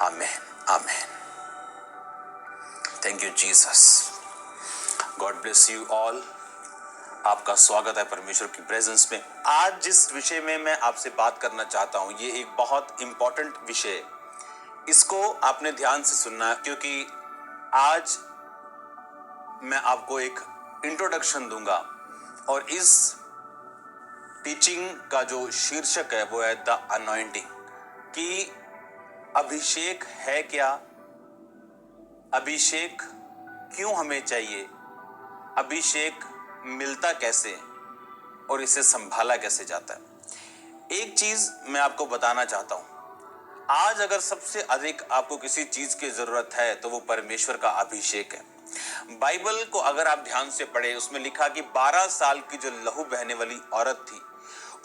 Amen amen. Thank you Jesus. God bless you all. आपका स्वागत है परमेश्वर की प्रेजेंस में। आज जिस विषय में मैं आपसे बात करना चाहता हूं, ये एक बहुत इंपॉर्टेंट विषय है। इसको आपने ध्यान से सुनना है, क्योंकि आज मैं आपको एक इंट्रोडक्शन दूंगा और इस टीचिंग का जो शीर्षक है वो है द अनॉइंटिंग। कि अभिषेक है क्या, अभिषेक क्यों हमें चाहिए, अभिषेक मिलता कैसे और इसे संभाला कैसे जाता है। एक चीज मैं आपको बताना चाहता हूं, आज अगर सबसे अधिक आपको किसी चीज की जरूरत है तो वो परमेश्वर का अभिषेक है। बाइबल को अगर आप ध्यान से पढ़े, उसमें लिखा कि 12 साल की जो लहू बहने वाली औरत थी,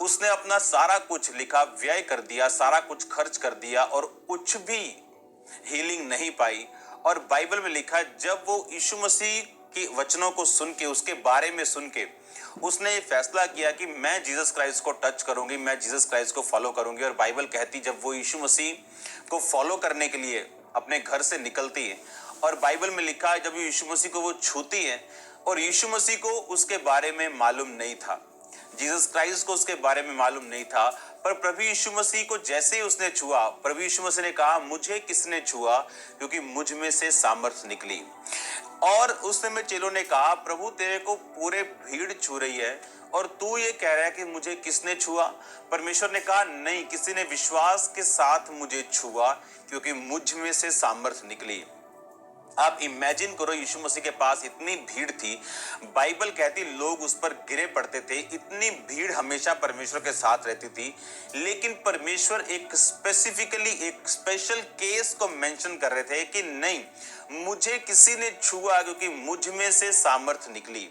उसने अपना सारा कुछ लिखा व्यय कर दिया, सारा कुछ खर्च कर दिया और कुछ भी हीलिंग नहीं पाई। और बाइबल में लिखा जब वो यीशु मसीह के वचनों को सुन के, उसके बारे में सुन के, उसने ये फैसला किया कि मैं जीसस क्राइस्ट को टच करूंगी, मैं जीसस क्राइस्ट को फॉलो करूंगी। और बाइबल कहती जब वो यीशु मसीह को फॉलो करने के लिए अपने घर से निकलती है, और बाइबल में लिखा है जब यीशु मसीह को वो छूती है, और यीशु मसीह को उसके बारे में मालूम नहीं था, जीसस क्राइस्ट को उसके बारे में मालूम नहीं था, पर प्रभु यीशु मसीह को जैसे ही उसने छुआ, प्रभु यीशु मसीह ने कहा मुझे किसने छुआ, क्योंकि मुझ में से सामर्थ्य निकली। और उस समय चेलों ने कहा प्रभु तेरे को पूरे भीड़ छू रही है और तू ये कह रहा है कि मुझे किसने छुआ। परमेश्वर ने कहा नहीं, किसी ने विश्वास के साथ मुझे छुआ, क्योंकि मुझ में से सामर्थ्य निकली। आप इमेजिन करो, यीशु मसीह के पास इतनी भीड़ थी, बाइबल कहती लोग उस पर गिरे पड़ते थे, इतनी भीड़ हमेशा परमेश्वर के साथ रहती थी, लेकिन परमेश्वर एक स्पेसिफिकली एक स्पेशल केस को मेंशन कर रहे थे कि नहीं, मुझे किसी ने छुआ क्योंकि मुझ में से सामर्थ निकली।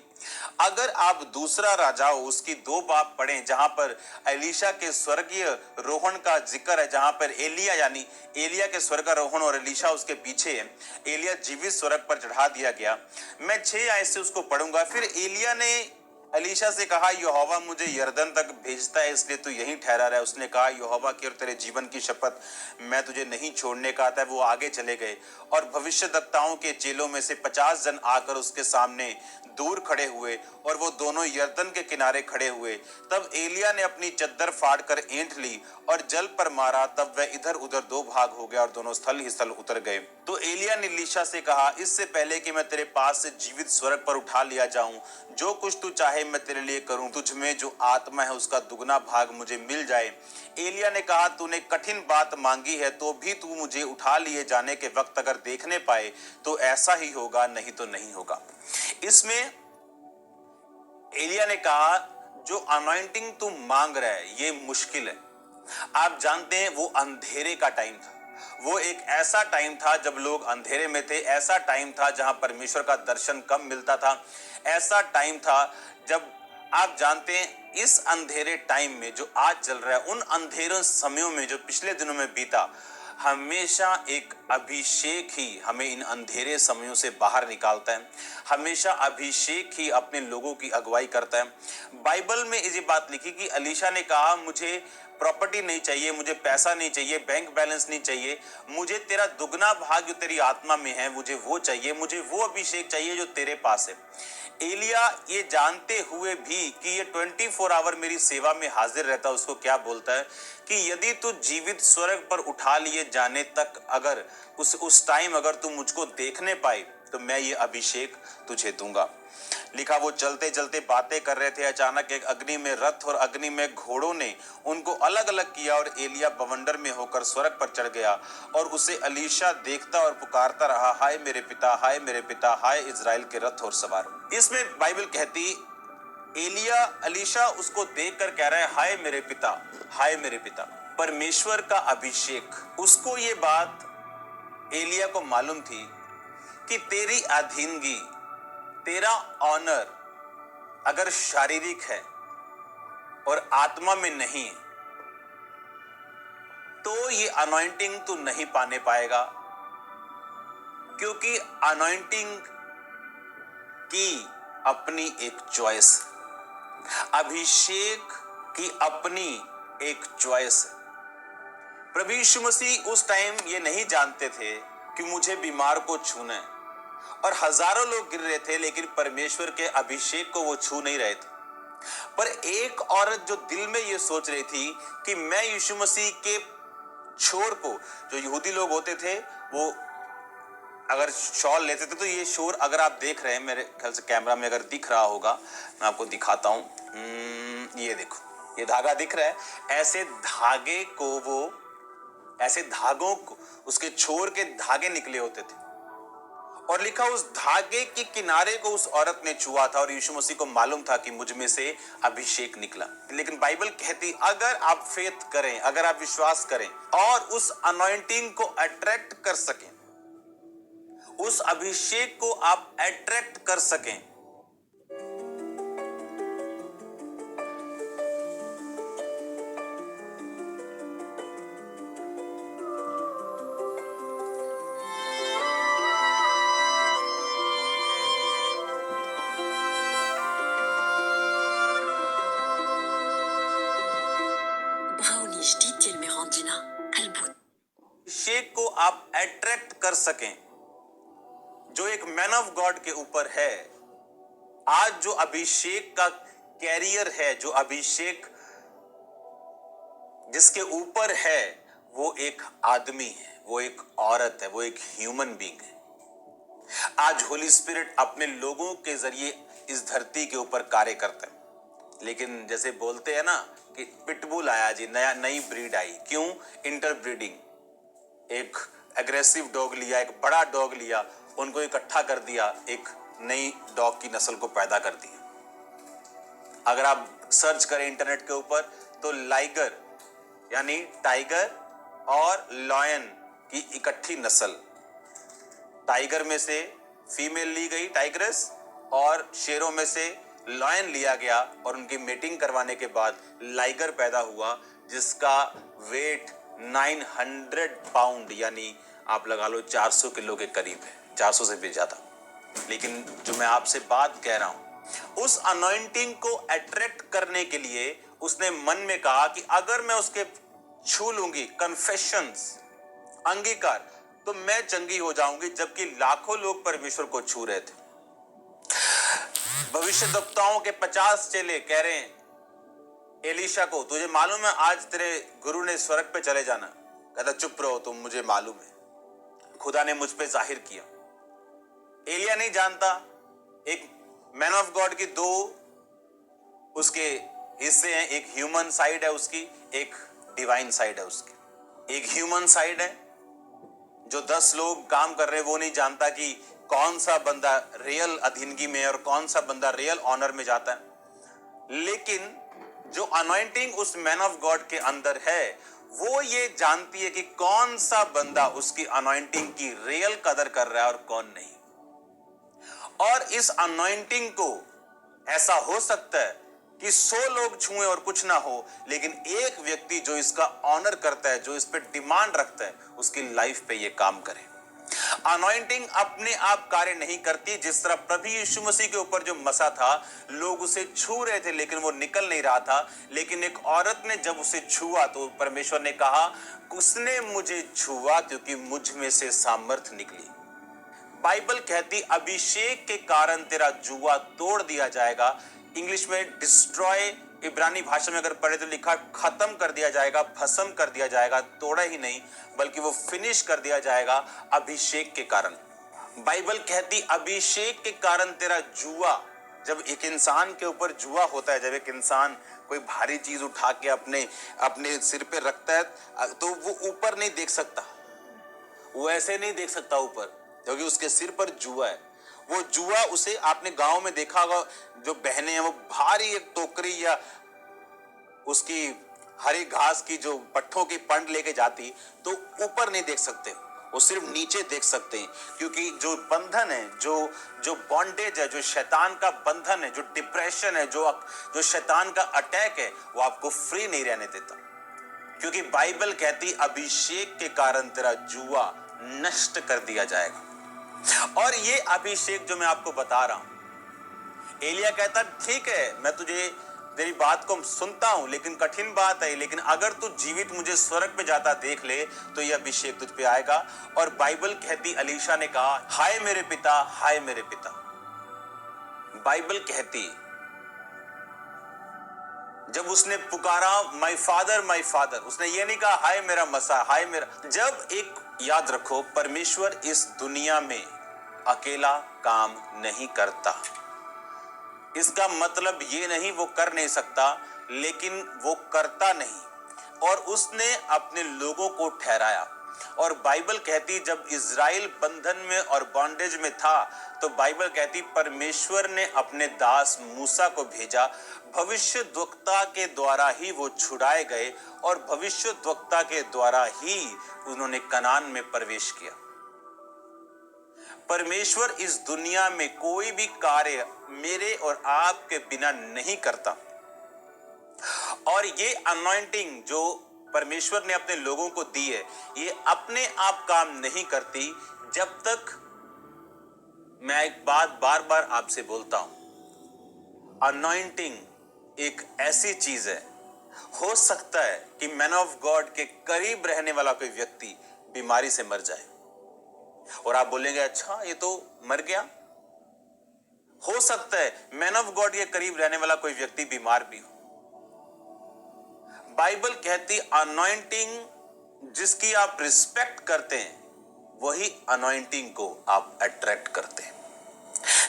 अगर आप दूसरा राजा उसकी 2 बाब पढ़ें, जहां पर एलीशा के स्वर्गीय रोहण का जिक्र है, जहां पर एलिया यानी एलिया के स्वर्गारोहण और एलीशा उसके पीछे है, एलिया जीवित स्वर्ग पर चढ़ा दिया गया। मैं 6 आयत से उसको पढ़ूंगा। फिर एलिया ने एलीशा से कहा यहोवा मुझे यरदन तक भेजता है, इसलिए तू यहीं ठहरा रहा है। उसने कहा यहोवा की और तेरे जीवन की शपथ, मैं तुझे नहीं छोड़ने का आता है। वो आगे चले गए और भविष्यद्वक्ताओं के चेलों में से 50 जन आकर उसके सामने दूर खड़े हुए और वो दोनों यरदन के किनारे खड़े हुए। तब एलिया ने अपनी चद्दर फाड़ कर ऐंठ ली और जल पर मारा, तब वह इधर उधर 2 भाग हो गया और दोनों स्थल ही स्थल उतर गए। तो एलिया ने एलीशा से कहा इससे पहले कि मैं तेरे पास से जीवित स्वर्ग पर उठा लिया जाऊं, जो कुछ तू चाहे मैं तेरे लिए करूं, तुझ में जो आत्मा है उसका दुगना भाग मुझे मिल जाए। एलिया ने कहा तूने कठिन बात मांगी है, तो भी तू मुझे उठा लिए जाने के वक्त अगर देखने पाए तो ऐसा ही होगा, नहीं तो नहीं होगा। इसमें एलिया ने कहा जो अनॉइंटिंग तू मांग रहा है ये मुश्किल है। आप जानते हैं वो अंधेरे का टाइम था, वो एक ऐसा टाइम था जब लोग अंधेरे में थे, ऐसा टाइम था जहां परमेश्वर का दर्शन कम मिलता था, ऐसा टाइम था जब आप जानते हैं इस अंधेरे टाइम में जो आज चल रहा है, उन अंधेरों समयों में जो पिछले दिनों में बीता, हमेशा एक अभिषेक ही हमें इन अंधेरे समयों से बाहर निकालता है। हमेशा अभिषेक ही अपने लोगों की अगुवाई करता है। बाइबल में ये बात लिखी कि एलीशा ने कहा मुझे प्रॉपर्टी नहीं चाहिए, मुझे पैसा नहीं चाहिए, बैंक बैलेंस नहीं चाहिए, मुझे तेरा दुगना भाग जो तेरी आत्मा में है मुझे वो चाहिए, मुझे वो अभिषेक चाहिए जो तेरे पास है। एलिया ये जानते हुए भी कि ये 24 आवर मेरी सेवा में हाजिर रहता है, उसको क्या बोलता है कि यदि तू जीवित स्वर्ग पर उठा लिए जाने तक अगर उस टाइम अगर तू मुझको देखने पाए तो मैं ये अभिषेक तुझे दूंगा। लिखा वो चलते चलते बातें कर रहे थे, अचानक एक अग्नि में रथ और अग्नि में घोड़ों ने उनको अलग अलग किया और एलिया बवंडर में होकर स्वर्ग पर चढ़ गया और उसे एलीशा देखता और पुकारता रहा, हाय मेरे पिता, हाय मेरे पिता, हाय इजराइल के रथ और सवार। इसमें बाइबल कहती एलिया एलीशा उसको देखकर कह रहा है हाय मेरे पिता, हाय मेरे पिता। परमेश्वर का अभिषेक, उसको ये बात एलिया को मालूम थी कि तेरी अधीनगी, तेरा ऑनर अगर शारीरिक है और आत्मा में नहीं है तो ये अनॉइंटिंग तू नहीं पाने पाएगा, क्योंकि अनॉइंटिंग की अपनी एक चॉइस, अभिषेक की अपनी एक चॉइस है। प्रभु यीशु मसीह उस टाइम ये नहीं जानते थे कि मुझे बीमार को छूना है, और हजारों लोग गिर रहे थे लेकिन परमेश्वर के अभिषेक को वो छू नहीं रहे थे। पर एक औरत जो दिल में ये सोच रही थी कि मैं यीशु मसीह के शोर को, जो यहूदी लोग होते थे वो अगर शॉल लेते थे, तो ये शोर अगर आप देख रहे हैं, मेरे ख्याल से कैमरा में अगर दिख रहा होगा, मैं आपको दिखाता हूं। ये देखो, ये धागा दिख रहा है। ऐसे धागे को वो, ऐसे धागों को, उसके छोर के धागे निकले होते थे, और लिखा उस धागे के किनारे को उस औरत ने छुआ था, और यीशु मसीह को मालूम था कि मुझ में से अभिषेक निकला। लेकिन बाइबल कहती अगर आप फेथ करें, अगर आप विश्वास करें और उस अनॉइंटिंग को अट्रैक्ट कर सकें, उस अभिषेक को आप अट्रैक्ट कर सकें, अभिषेक को आप अट्रैक्ट कर सकें जो एक मैन ऑफ गॉड के ऊपर है। आज जो अभिषेक का कैरियर है, जो अभिषेक जिसके ऊपर है, वो एक आदमी है, वो एक औरत है, वो एक ह्यूमन बीइंग है। आज होली स्पिरिट अपने लोगों के जरिए इस धरती के ऊपर कार्य करता है। लेकिन जैसे बोलते हैं ना कि पिटबुल आया जी, नई ब्रीड आई। क्यों? इंटरब्रीडिंग। एक एग्रेसिव डॉग लिया, एक बड़ा डॉग लिया, उनको इकट्ठा कर दिया, एक नई डॉग की नस्ल को पैदा कर दिया। अगर आप सर्च करें इंटरनेट के ऊपर तो लाइगर यानी टाइगर और लॉयन की इकट्ठी नस्ल, टाइगर में से फीमेल ली गई टाइग्रेस, और शेरों में से लॉयन लिया गया, और उनकी मेटिंग करवाने के बाद लाइगर पैदा हुआ, जिसका वेट 900 पाउंड यानी आप लगा लो 400 किलो के करीब है, 400 से भी ज्यादा। लेकिन जो मैं आपसे बात कह रहा हूं, उस अनॉइंटिंग को अट्रैक्ट करने के लिए उसने मन में कहा कि अगर मैं उसके छू लूंगी, कन्फेशंस, अंगीकार, तो मैं चंगी हो जाऊंगी। जबकि लाखों लोग परमेश्वर को छू रहे थे। भविष्यद्वक्ताओं के 50 चेले कह रहे हैं एलीशा को, तुझे मालूम है आज तेरे गुरु ने स्वर्ग पे चले जाना? कहता चुप रहो तुम, मुझे मालूम है, खुदा ने मुझ पे जाहिर किया। एलिया नहीं जानता। एक मैन ऑफ गॉड की दो उसके हिस्से हैं, एक ह्यूमन साइड है उसकी, एक डिवाइन साइड है उसकी। एक ह्यूमन साइड है जो 10 लोग काम कर रहे हैं, वो नहीं जानता कि कौन सा बंदा रियल अधीनगी में और कौन सा बंदा रियल ऑनर में जाता है। लेकिन जो अनॉइंटिंग उस मैन ऑफ गॉड के अंदर है, वो ये जानती है कि कौन सा बंदा उसकी अनॉइंटिंग की रियल कदर कर रहा है और कौन नहीं। और इस अनॉइंटिंग को ऐसा हो सकता है कि 100 लोग छुएं और कुछ ना हो, लेकिन एक व्यक्ति जो इसका ऑनर करता है, जो इस पे डिमांड रखता है, उसकी लाइफ पे ये काम करे। अनॉइंटिंग अपने आप कार्य नहीं करती। जिस तरह प्रभु यीशु मसीह के ऊपर जो मसा था, लोग उसे छू रहे थे लेकिन वो निकल नहीं रहा था। लेकिन एक औरत ने जब उसे छुआ तो परमेश्वर ने कहा, उसने मुझे छुआ क्योंकि मुझ में से सामर्थ निकली। बाइबल कहती अभिषेक के कारण तेरा जुआ तोड़ दिया जाएगा। इंग्लिश में डिस्ट्रॉय, इब्रानी भाषा में अगर पढ़े तो लिखा खत्म कर दिया जाएगा, भस्म कर दिया जाएगा। तोड़ा ही नहीं बल्कि वो फिनिश कर दिया जाएगा अभिषेक के कारण। बाइबल कहती अभिषेक के कारण तेरा जुआ, जब एक इंसान के ऊपर जुआ होता है, जब एक इंसान कोई भारी चीज उठा के अपने सिर पे रखता है, तो वो ऊपर नहीं देख सकता, वो ऐसे नहीं देख सकता ऊपर, क्योंकि उसके सिर पर जुआ है। वो जुआ, उसे आपने गांव में देखा होगा, जो बहनें हैं वो भारी एक टोकरी या उसकी हरी घास की जो पट्ठों की पंड लेके जाती, तो ऊपर नहीं देख सकते, वो सिर्फ नीचे देख सकते हैं। क्योंकि जो बंधन है, जो बॉन्डेज है, जो शैतान का बंधन है, जो डिप्रेशन है, जो शैतान का अटैक है, वो आपको फ्री नहीं रहने देता। क्योंकि बाइबल कहती अभिषेक के कारण तेरा जुआ नष्ट कर दिया जाएगा। और ये अभिषेक जो मैं आपको बता रहा हूं, एलिया कहता ठीक है, मैं तुझे तेरी बात को सुनता हूं, लेकिन कठिन बात है, लेकिन अगर तू जीवित मुझे स्वर्ग पे जाता देख ले तो यह अभिषेक तुझ पे आएगा। और बाइबल कहती, अलीशा ने कहा, हाय मेरे पिता, हाय मेरे पिता। बाइबल कहती, जब उसने पुकारा माय फादर, उसने ये नहीं कहा हाय मेरा मसा, हाय मेरा। जब एक याद रखो, परमेश्वर इस दुनिया में अकेला काम नहीं करता। इसका मतलब ये नहीं वो कर नहीं सकता, लेकिन वो करता नहीं। और उसने अपने लोगों को ठहराया। और बाइबल कहती, जब इज़राइल बंधन में और बॉन्डेज में था, तो बाइबल कहती परमेश्वर ने अपने दास मूसा को भेजा। भविष्यद्वक्ता के द्वारा ही वो छुड़ाए गए और भविष्यद्वक्ता के द्वारा ही उन्होंने कनान में प्रवेश किया। परमेश्वर इस दुनिया में कोई भी कार्य मेरे और आपके बिना नहीं करता। और ये अनॉइंटिंग जो परमेश्वर ने अपने लोगों को दी है, ये अपने आप काम नहीं करती। जब तक, मैं एक बात बार बार आपसे बोलता हूं, अनॉइंटिंग एक ऐसी चीज है, हो सकता है कि मैन ऑफ गॉड के करीब रहने वाला कोई व्यक्ति बीमारी से मर जाए। और आप बोलेंगे अच्छा ये तो मर गया। हो सकता है मैन ऑफ गॉड के करीब रहने वाला कोई व्यक्ति बीमार भी हो। बाइबल कहती अनॉइंटिंग जिसकी आप रिस्पेक्ट करते हैं, वही अनॉइंटिंग को आप अट्रैक्ट करते हैं।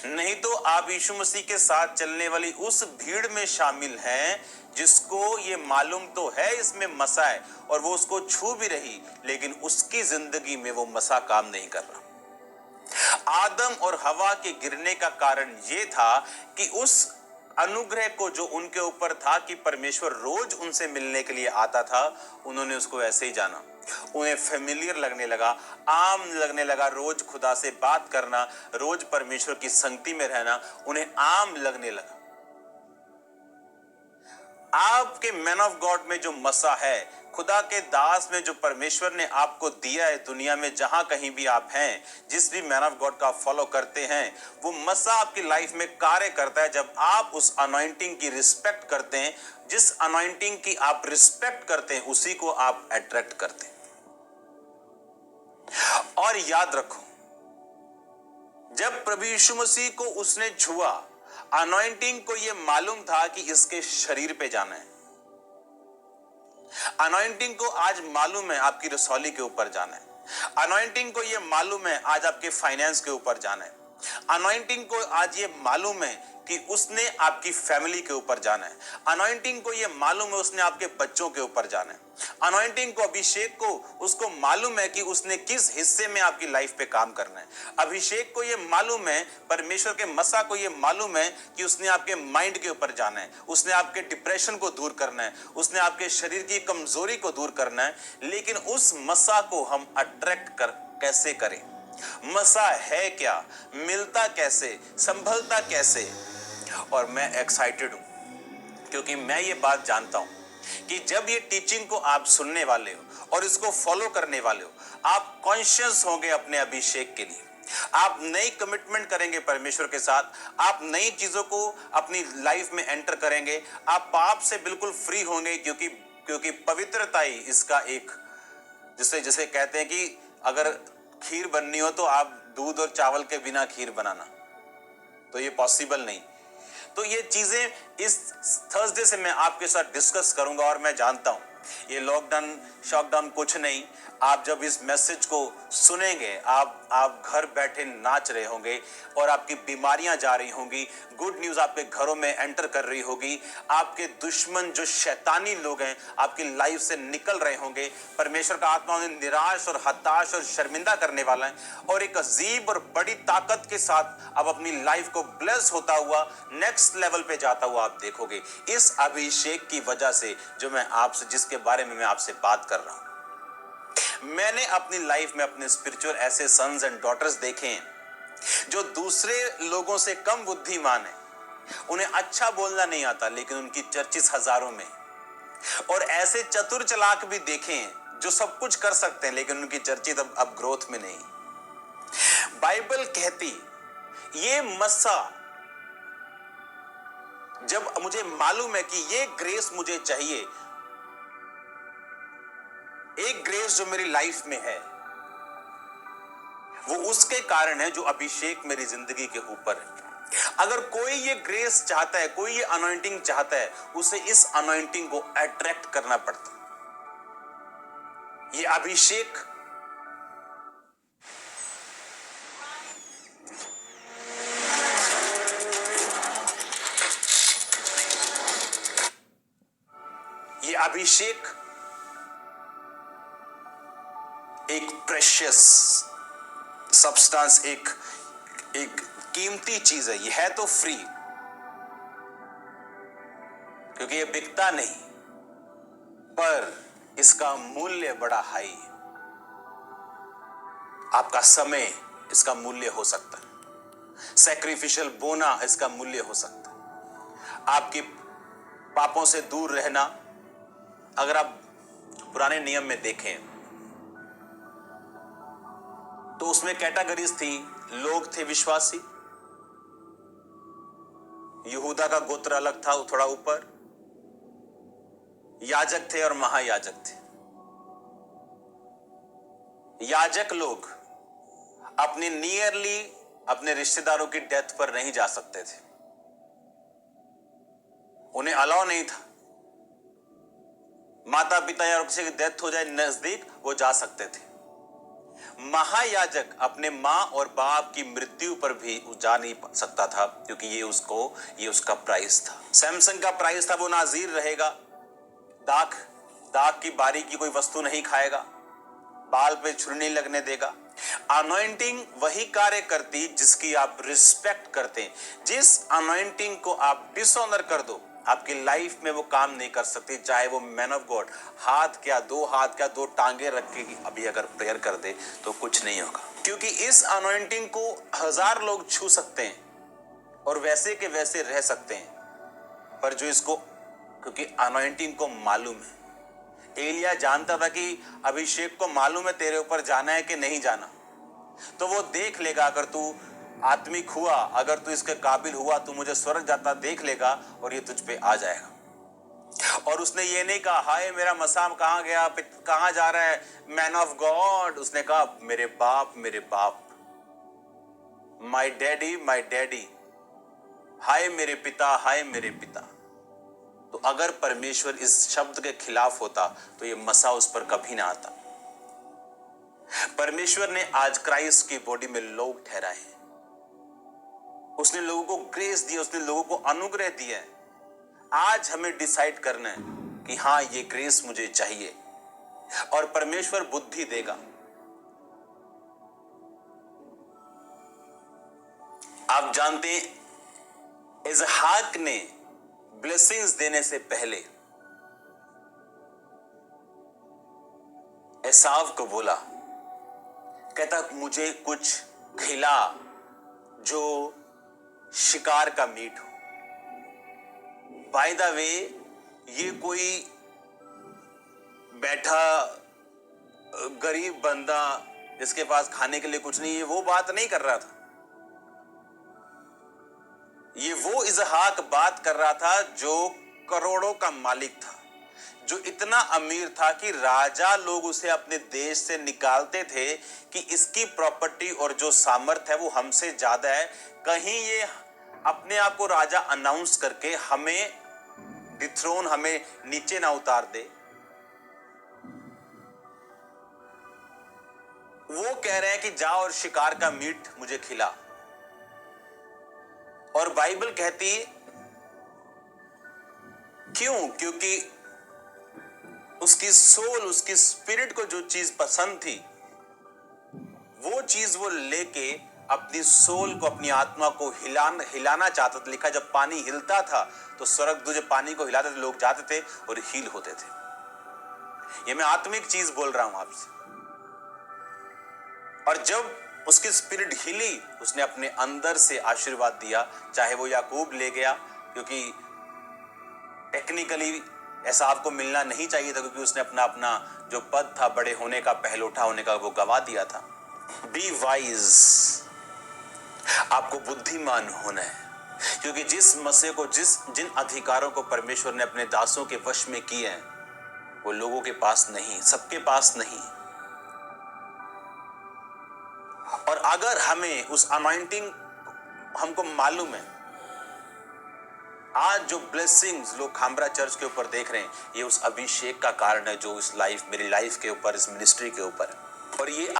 नहीं तो आप यीशु मसीह के साथ चलने वाली उस भीड़ में शामिल हैं जिसको ये मालूम तो है इसमें मसा है, और वो उसको छू भी रही, लेकिन उसकी जिंदगी में वो मसा काम नहीं कर रहा। आदम और हवा के गिरने का कारण ये था कि उस अनुग्रह को जो उनके ऊपर था कि परमेश्वर रोज उनसे मिलने के लिए आता था, उन्होंने उसको ऐसे ही जाना। उन्हें फेमिलियर लगने लगा, आम लगने लगा, रोज खुदा से बात करना, रोज परमेश्वर की संगति में रहना उन्हें आम लगने लगा। आपके मैन ऑफ गॉड में जो मसा है, खुदा के दास में जो परमेश्वर ने आपको दिया है, दुनिया में जहां कहीं भी आप हैं, जिस भी मैन ऑफ गॉड का फॉलो करते हैं, वो मसा आपकी लाइफ में कार्य करता है जब आप उस अनॉइंटिंग की रिस्पेक्ट करते हैं। जिस अनॉइंटिंग की आप रिस्पेक्ट करते हैं, उसी को आप अट्रैक्ट करते हैं। और याद रखो, जब प्रभु यीशु मसीह को उसने छुआ, अनॉइंटिंग को यह मालूम था कि इसके शरीर पे जाना है। अनॉइंटिंग को आज मालूम है आपकी रसौली के ऊपर जाना है। अनॉइंटिंग को यह मालूम है आज आपके फाइनेंस के ऊपर जाना है। अनॉइंटिंग को आज ये मालूम है कि उसने आपकी फैमिली के ऊपर जाना है। अनॉइंटिंग को ये मालूम है उसने आपके बच्चों के ऊपर जाना है। अनॉइंटिंग को, अभिषेक को, उसको मालूम है कि उसने किस हिस्से में आपकी लाइफ पे काम करना है। अभिषेक को ये मालूम है, परमेश्वर के मसा को ये मालूम है कि उसने आपके माइंड के ऊपर जाना है, उसने आपके डिप्रेशन को दूर करना है, उसने आपके शरीर की कमजोरी को दूर करना है। लेकिन उस मसा को हम अट्रैक्ट कैसे करें? मसा है क्या, मिलता कैसे, संभलता कैसे? और मैं एक्साइटेड हूं क्योंकि मैं ये बात जानता हूं कि जब ये टीचिंग को आप सुनने वाले हो और इसको फॉलो करने वाले हो, आप कॉन्शियस होंगे अपने अभिषेक के लिए। आप नई कमिटमेंट करेंगे परमेश्वर के साथ, आप नई चीजों को अपनी लाइफ में एंटर करेंगे, आप पाप से बिल्कुल फ्री होंगे, क्योंकि पवित्रता ही इसका एक, जिसे कहते हैं कि अगर खीर बननी हो तो आप दूध और चावल के बिना खीर बनाना, तो ये पॉसिबल नहीं। तो ये चीजें इस थर्सडे से मैं आपके साथ डिस्कस करूंगा। और मैं जानता हूं ये लॉकडाउन शॉकडाउन कुछ नहीं। आप जब इस मैसेज को सुनेंगे, आप घर बैठे नाच रहे होंगे और आपकी बीमारियां जा रही होंगी, गुड न्यूज आपके घरों में एंटर कर रही होगी, आपके दुश्मन जो शैतानी लोग हैं आपकी लाइफ से निकल रहे होंगे। परमेश्वर का आत्मा उन्हें निराश और हताश और शर्मिंदा करने वाला है, और एक अजीब और बड़ी ताकत के साथ अब अपनी लाइफ को ब्लेस होता हुआ नेक्स्ट लेवल पे जाता हुआ आप देखोगे, इस अभिषेक की वजह से जो मैं आपसे, जिसके बारे में मैं आपसे बात कर रहा हूं। मैंने अपनी लाइफ में अपने स्पिरिचुअल ऐसे सन्स एंड डॉटर्स देखे हैं जो दूसरे लोगों से कम बुद्धिमान है, उन्हें अच्छा बोलना नहीं आता लेकिन उनकी चर्चिस हजारों में, और ऐसे चतुर चालाक भी देखे हैं जो सब कुछ कर सकते हैं लेकिन उनकी चर्चित अब ग्रोथ में नहीं। बाइबल कहती ये मसा जब मुझे मालूम है कि ये ग्रेस मुझे चाहिए, एक ग्रेस जो मेरी लाइफ में है वो उसके कारण है जो अभिषेक मेरी जिंदगी के ऊपर है। अगर कोई ये ग्रेस चाहता है, कोई ये अनॉइंटिंग चाहता है, उसे इस अनॉइंटिंग को अट्रैक्ट करना पड़ता है। ये अभिषेक एक प्रेशियस सब्सटेंस, एक कीमती चीज है। ये है तो फ्री, क्योंकि ये बिकता नहीं, पर इसका मूल्य बड़ा हाई है। आपका समय इसका मूल्य हो सकता है, सैक्रिफिशियल बोना इसका मूल्य हो सकता है, आपके पापों से दूर रहना। अगर आप पुराने नियम में देखें तो उसमें कैटेगरीज थी। लोग थे विश्वासी, यहूदा का गोत्र अलग था, थोड़ा ऊपर, याजक थे और महायाजक थे। याजक लोग अपने नियरली अपने रिश्तेदारों की डेथ पर नहीं जा सकते थे, उन्हें अलाउ नहीं था। माता पिता या किसी की डेथ हो जाए नजदीक, वो जा सकते थे। महायाजक अपने मां और बाप की मृत्यु पर भी जा नहीं सकता था, क्योंकि ये उसका प्राइस था। सैमसन का प्राइस था, वो नाजीर रहेगा, दाग की बारी की कोई वस्तु नहीं खाएगा, बाल पे छुरी नहीं लगने देगा। अनॉइंटिंग वही कार्य करती जिसकी आप रिस्पेक्ट करते हैं। जिस अनॉइंटिंग को आप डिसऑनर कर दो, आपकी लाइफ में वो काम नहीं कर सकती। चाहे वो मैन ऑफ गॉड हाथ क्या, दो टांगे रख के अभी अगर प्रेयर कर दे तो कुछ नहीं होगा, क्योंकि इस अनॉइंटिंग को 1000 लोग छू सकते हैं और वैसे के वैसे रह सकते हैं, पर जो इसको, क्योंकि अनॉइंटिंग को मालूम है। एलिया जानता था कि अभिषेक को मालूम है तेरे ऊपर जाना है कि नहीं जाना, तो वो देख लेगा। अगर तू आत्मिक हुआ, अगर तू इसके काबिल हुआ, तू मुझे स्वर्ग जाता देख लेगा और ये तुझ पे आ जाएगा। और उसने ये नहीं कहा हाय मेरा मसाम कहां गया, कहां जा रहा है मैन ऑफ गॉड। उसने कहा मेरे बाप, माय डैडी, हाय मेरे पिता। तो अगर परमेश्वर इस शब्द के खिलाफ होता तो ये मसा उस पर कभी ना आता। परमेश्वर ने आज क्राइस्ट की बॉडी में लोग ठहराए, उसने लोगों को ग्रेस दिया, उसने लोगों को अनुग्रह दिया है। आज हमें डिसाइड करना है कि हाँ ये ग्रेस मुझे चाहिए, और परमेश्वर बुद्धि देगा। आप जानते हैं इसहाक ने ब्लेसिंग्स देने से पहले एसाव को बोला, कहता मुझे कुछ खिला जो शिकार का मीट हो। बाय द वे, ये कोई बैठा गरीब बंदा जिसके पास खाने के लिए कुछ नहीं है, वो बात नहीं कर रहा था। ये वो इसहाक बात कर रहा था जो करोड़ों का मालिक था, जो इतना अमीर था कि राजा लोग उसे अपने देश से निकालते थे कि इसकी प्रॉपर्टी और जो सामर्थ है वो हमसे ज्यादा है। कहीं ये अपने आप को राजा अनाउंस करके हमें डिथ्रोन, हमें नीचे ना उतार दे। वो कह रहे हैं कि जा और शिकार का मीट मुझे खिला। और बाइबल कहती क्यों? क्योंकि उसकी सोल, उसकी स्पिरिट को जो चीज पसंद थी, वो चीज वो लेके अपनी सोल को, अपनी आत्मा को हिलाना चाहता था। लिखा जब पानी हिलता था तो स्वर्गदूत जब पानी को हिलाते थे, लोग जाते थे और हील होते थे। ये मैं आत्मिक चीज बोल रहा हूं आपसे। और जब उसकी स्पिरिट हिली, उसने अपने अंदर से आशीर्वाद दिया। चाहे वो याकूब ले गया, क्योंकि टेक्निकली ऐसा आपको मिलना नहीं चाहिए था, क्योंकि उसने अपना जो पद था बड़े होने का, पहलोठा होने का, वो गवा दिया था। बी वाइज, आपको बुद्धिमान होना है। क्योंकि जिस मसीह को जिन अधिकारों को परमेश्वर ने अपने दासों के वश में किए हैं, वो लोगों के पास नहीं, सबके पास नहीं। और अगर हमें उस अनॉइंटिंग हमको मालूम है, आज जो ब्लेसिंग्स लोग खामरा चर्च के ऊपर देख रहे हैं, ये उस अभिषेक का कारण है जो इस लाइफ, मेरी लाइफ के ऊपर, इस मिनिस्ट्री के ऊपर, और ये